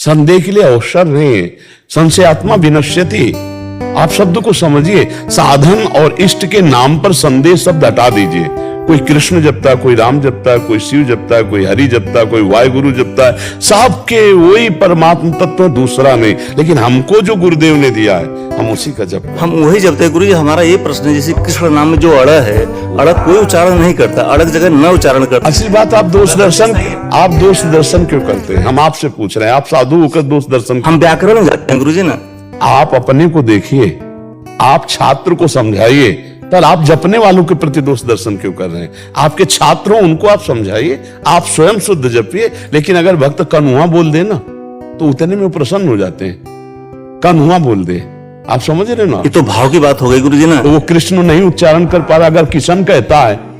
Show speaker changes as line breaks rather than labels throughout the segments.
संदेह के लिए अवसर नहीं है। संशयात्मा विनश्यति। आप शब्द को समझिए, साधन और इष्ट के नाम पर संदेह शब्द हटा दीजिए। कोई कृष्ण जपता है, कोई राम जपता है, कोई शिव जपता है, कोई हरि जपता है, कोई वाहिगुरु जपता है, सबके वही परमात्म तत्व, दूसरा नहीं। लेकिन हमको जो गुरुदेव ने दिया है हम उसी का जप,
हम वही जपते हैं। गुरु जी हमारा ये प्रश्न है, जैसे कृष्ण नाम में जो अड़ है, अड़ कोई उच्चारण नहीं करता, अड़क जगह न उच्चारण करता।
असली बात आप दोष दर्शन क्यों करते हैं? हम आपसे पूछ रहे हैं, आप साधु होकर दोष दर्शन।
हम व्याकरण में जाते हैं गुरु जी ना।
आप अपने को देखिए, आप छात्र को समझाइए, पर आप जपने वालों के प्रति दोष दर्शन क्यों कर रहे हैं? आपके छात्रों उनको आप समझाइए, आप स्वयं शुद्ध जपिए। लेकिन अगर भक्त कन्हुआ बोल दे ना तो उतने में प्रसन्न हो जाते हैं। कन्हुआ बोल दे, आप समझ रहे ना?
ये तो भाव की बात हो गई गुरु जी ना।
तो वो कृष्ण नहीं उच्चारण कर पा रहा, अगर किशन कहता है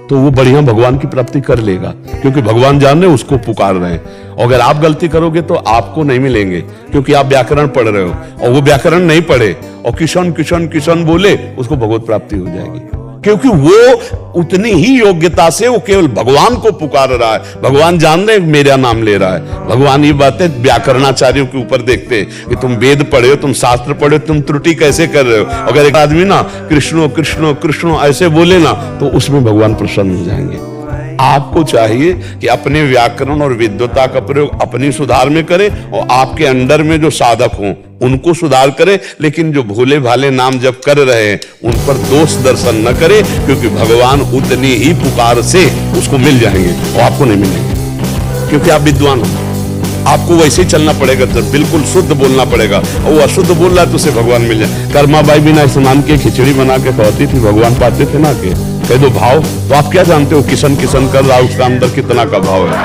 तो वो बढ़िया भगवान की प्राप्ति कर लेगा, क्योंकि भगवान जान रहे उसको पुकार रहे हैं। और अगर आप गलती करोगे तो आपको नहीं मिलेंगे, क्योंकि आप व्याकरण पढ़ रहे हो और वो व्याकरण नहीं पढ़े और किशन किशन किशन बोले, उसको भगवत प्राप्ति हो जाएगी। क्योंकि वो उतनी ही योग्यता से वो केवल भगवान को पुकार रहा है। भगवान जान रहे मेरा नाम ले रहा है। भगवान ये बातें व्याकरणाचार्यों के ऊपर देखते हैं कि तुम वेद पढ़े हो, तुम शास्त्र पढ़े हो, तुम त्रुटि कैसे कर रहे हो। अगर एक आदमी ना कृष्णो कृष्णो कृष्णो ऐसे बोले ना तो उसमें भगवान प्रसन्न हो जाएंगे। आपको चाहिए कि अपने व्याकरण और विद्वता का प्रयोग अपनी सुधार में करें और आपके अंडर में जो साधक हों उनको सुधार करें। लेकिन जो भोले भाले नाम जप कर रहे हैं उन पर दोष दर्शन न करें, क्योंकि भगवान उतनी ही पुकार से उसको मिल जाएंगे और आपको नहीं मिलेंगे, क्योंकि आप विद्वान हो। आपको वैसे ही चलना पड़ेगा, तो बिल्कुल शुद्ध बोलना पड़ेगा। और वो अशुद्ध बोल रहा है तो उसे भगवान मिल जाए। कर्माबाई बिना स्नान के खिचड़ी बना के खवाती थी, भगवान पाते थे ना के कह दो भाव। तो आप क्या जानते हो किशन किशन कर रहा उसका अंदर कितना का भाव है?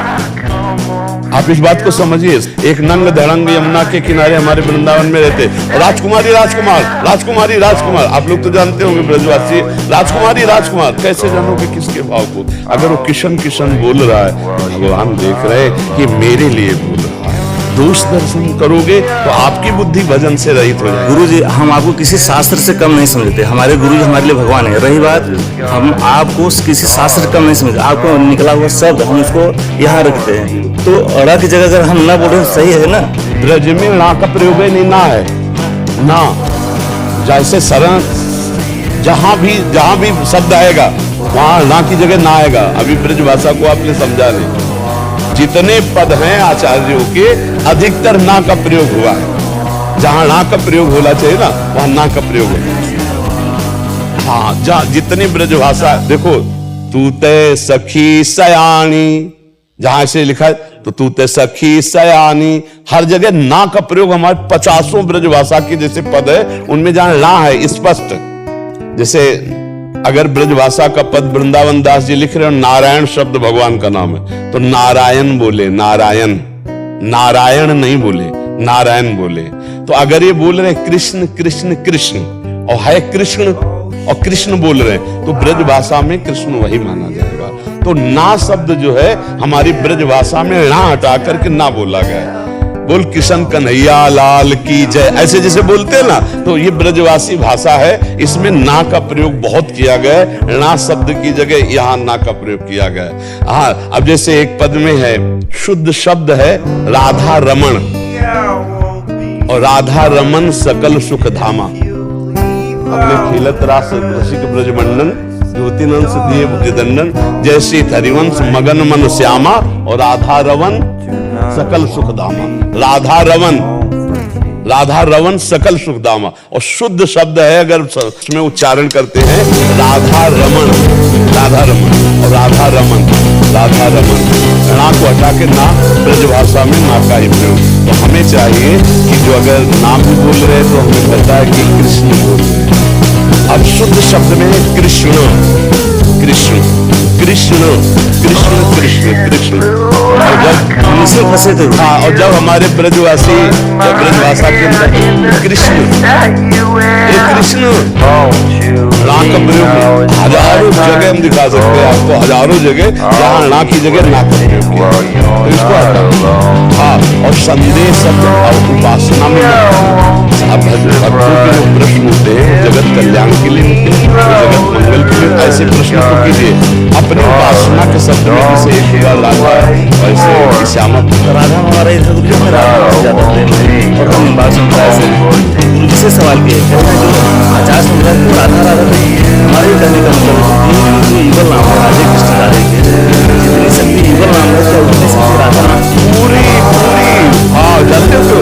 आप इस बात को समझिए। एक नंग धड़ंग यमुना के किनारे हमारे वृंदावन में रहते राजकुमारी राजकुमार, राजकुमारी राजकुमार। आप लोग तो जानते होंगे ब्रजवासी, राजकुमारी राजकुमार। कैसे जानोगे किसके भाव को? अगर वो किशन किशन बोल रहा है, भगवान देख रहे कि मेरे लिए बोल रहा है। दोष दर्शन करोगे तो आपकी बुद्धि भजन से रहित हो जाएगी।
गुरु जी हम आपको किसी शास्त्र से कम नहीं समझते। हमारे गुरु जी हमारे लिए भगवान है। रही बात, हम आपको किसी शास्त्र से कम नहीं समझते। आपको निकला हुआ शब्द हम उसको यहाँ रखते हैं। तो अड़ा की जगह अगर हम ना बोले सही है ना।
ब्रज में ना का प्रयोग नहीं, ना है ना। जैसे शरण जहां भी शब्द आएगा वहां ना की जगह ना आएगा। अभी ब्रज भाषा को आपने समझा नहीं। जितने पद हैं आचार्यों के अधिकतर ना का प्रयोग हुआ है। जहां ना का प्रयोग होना चाहिए ना वहां ना का प्रयोग होगा। हाँ, जहां जितनी ब्रज भाषा देखो, तू ते सखी सयानी, जहां से लिखा है तो तू ते सखी सयानी, हर जगह ना का प्रयोग। हमारे 50 ब्रज भाषा की जैसे पद है उनमें जहां ना है स्पष्ट। जैसे अगर ब्रजभाषा का पद वृंदावन दास जी लिख रहे हो, नारायण शब्द भगवान का नाम है तो नारायण बोले, नारायण, नारायण नहीं बोले, नारायण बोले। तो अगर ये बोल रहे कृष्ण कृष्ण कृष्ण और है कृष्ण और कृष्ण बोल रहे हैं तो ब्रज भाषा में कृष्ण वही माना जाएगा। तो ना शब्द जो है हमारी ब्रज भाषा में ना हटा करके ना बोला गया है। बोल किशन कन्हैया लाल की जय, ऐसे जैसे बोलते हैं ना, तो ये ब्रजवासी भाषा है। इसमें ना का प्रयोग बहुत किया गया है। ना शब्द की जगह यहाँ ना का प्रयोग किया गया है। हाँ, अब जैसे एक पद में है शुद्ध शब्द है राधा रमण, और राधा रमन सकल सुख धामा। अपने खेलत रास रसिक ब्रजमंडन, ज्योतिनंस दिए बुद्धिदंडन, जैसे हरिवंश मगन मन श्यामा, और राधा रवन सकल सुखधामा। राधा रवन सकल सुखधामा। और शुद्ध शब्द है अगर उसमें उच्चारण करते हैं राधा रमन, राधा रमन और राधा रमन, राधा रमन। ना को हटा के ना ब्रज भाषा में ना का ही प्रयोग। तो हमें चाहिए कि जो अगर नाम भी बोल रहे हैं तो हमें पता है कि कृष्ण बोल रहे हैं। अब शुद्ध शब्द में है कृष्ण कृष्ण कृष्ण कृष्ण कृष्ण कृष्ण। और जब
फंसे थे,
हाँ, और जब हमारे ब्रजवासी जब ब्रज भाषा के अंदर कृष्ण राम का प्रयोग हजारों जगह हम दिखा सकते हैं आपको, हजारों जगह जहाँ ना की जगह ना का प्रयोग किया। तो इसको हाँ, और संदेश शब्द और उपासना में अब भक्तों के जो प्रश्न होते हैं जगत कल्याण के लिए होते हैं, जगत मंगल के लिए, ऐसे प्रश्न तो कीजिए अपनी उपासना के शब्द में किसे एक बार लाता वैसे की श्यामत
राधा हमारा इधर गुरु जी में राधा बहुत ज्यादा प्रेम है और हम बात समुदाय से गुरु जी से सवाल किए कहते हैं जो आचार्य समुदाय को राधा राधा हमारे ही कहने का मतलब है जो युगल नाम है राधे कृष्ण राधे के जितनी शक्ति युगल नाम है तो उतनी शक्ति राधा नाम
पूरी हाँ जानते हो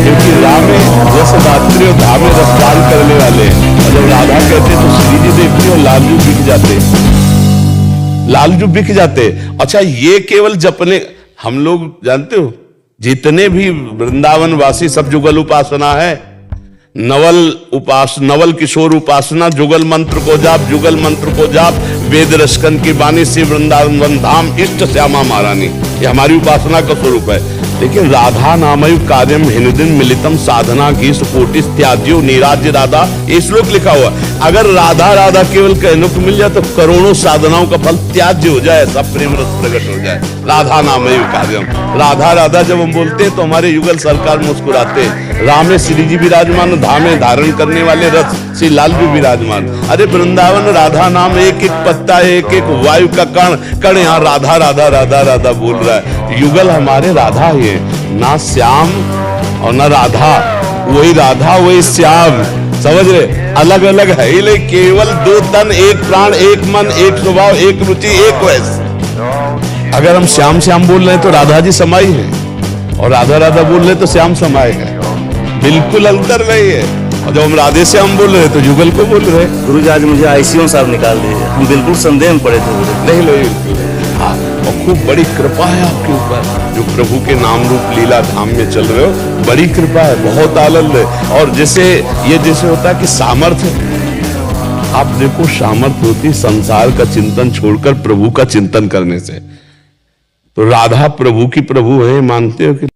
क्योंकि रामे जैसे रात्रि और धामे रसपान करने वाले और जब राधा कहते तो श्री जी देखते हो लालजू बिक जाते, लालजू बिक जाते। अच्छा ये केवल जपने हम लोग जानते हो जितने भी वृंदावन वासी सब जुगल उपासना है, नवल किशोर उपासना, जुगल मंत्र को जाप, जुगल मंत्र को जाप, वेद रसकन की बानी से वृंदावन धाम इष्ट श्यामा महारानी, ये हमारी उपासना का स्वरूप है। लेकिन राधा नामयु कार्यम हिनुदिन मिलितम साधना गीस कोटि त्याज्यो निराज्य राधा, ये श्लोक लिखा हुआ। अगर राधा राधा केवल कहने को मिल जाए तो करोड़ों साधनाओं का फल त्याज्य हो जाए, सब प्रेम रस प्रकट हो जाए। राधा नामयु कार्यम, राधा राधा जब हम बोलते हैं तो हमारे युगल सरकार मुस्कुराते हैं। रामे श्री जी विराजमान, धामे धारण करने वाले रस श्री लाल भी विराजमान। अरे वृंदावन राधा नाम एक एक पत्ता, एक एक वायु का कण कण यहाँ राधा राधा राधा राधा बोल रहा है। युगल हमारे राधा ही है, ना श्याम और ना राधा, वही राधा वही श्याम, समझ रहे? अलग अलग है ही नहीं, केवल दो तन एक प्राण एक मन एक स्वभाव एक रुचि एक वैस। अगर हम श्याम श्याम बोल रहे हैं तो राधा जी समाई है, और राधा राधा बोल रहे तो श्याम समाये है, बिल्कुल अंतर नहीं है। और जब हम राधे श्याम बोल रहे तो जुगल को बोल रहे।
गुरु जी आज मुझे आईसीयू साहब निकाल दिए, हम बिल्कुल संदेह में पड़े थे।
नहीं नहीं हाँ, और खूब बड़ी कृपा है आपके ऊपर, जो प्रभु के नाम रूप लीला धाम में चल रहे हो, बड़ी कृपा है, बहुत आनंद है। और जैसे ये जैसे होता है कि सामर्थ्य, आप देखो सामर्थ्य होती संसार का चिंतन छोड़कर प्रभु का चिंतन करने से। तो राधा प्रभु की प्रभु है, मानते हो कि